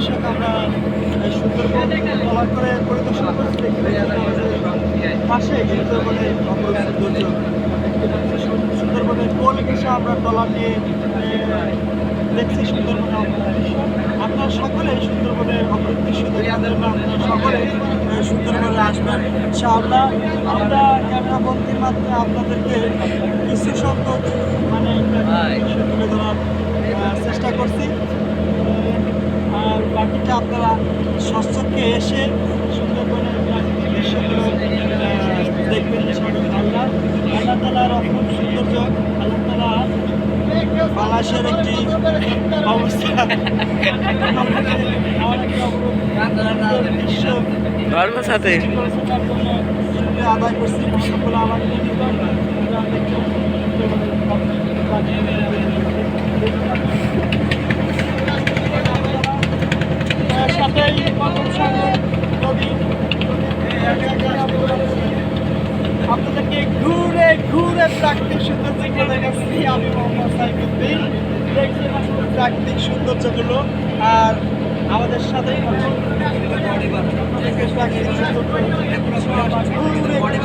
দর্শক আমরা সুন্দরবন ট্রলার করে পরিদর্শন করছি। পাশে সুন্দরবনের অপরূপ সৌন্দর্য দেখতে পাচ্ছি। সুন্দরবনের কোল ঘেঁষে আমরা ট্রলার নিয়ে দেখছি সুন্দরবনের অপরূপ দৃশ্য। আপনারা সকলে সুন্দরবনের অপরূপ দৃশ্য দেখার জন্য আপনারা সকলে সুন্দরবনে আসবেন। ইনশাআল্লাহ আমরা ক্যামেরা বন্দির মাধ্যমে আপনাদেরকে কিছু সংখ্যক মানে দৃশ্য তুলে ধরার চেষ্টা করছি। আর বাকিটা আপনারা স্বচ্ছকে এসে সুন্দরবনের প্রাকৃতিক দৃশ্যগুলো দেখবেন। আল্লাহ তাআলার অপরূপ সৌন্দর্য, আল্লাহ তাআলা বাংলাদেশের একটি অবস্থা দৃশ্য সাথে আদায় করছি। সকলে আমাদের সাথেই আপনাদেরকে ঘুরে ঘুরে প্রাকৃতিক সৌন্দর্য করে গেছি। আমি মোহাম্মদ সাইফুদ্দিন, দেখছি আসলে প্রাকৃতিক সৌন্দর্যগুলো। আর আমাদের সাথেই প্রাকৃতিক সৌন্দর্য ঘুরে ঘুরে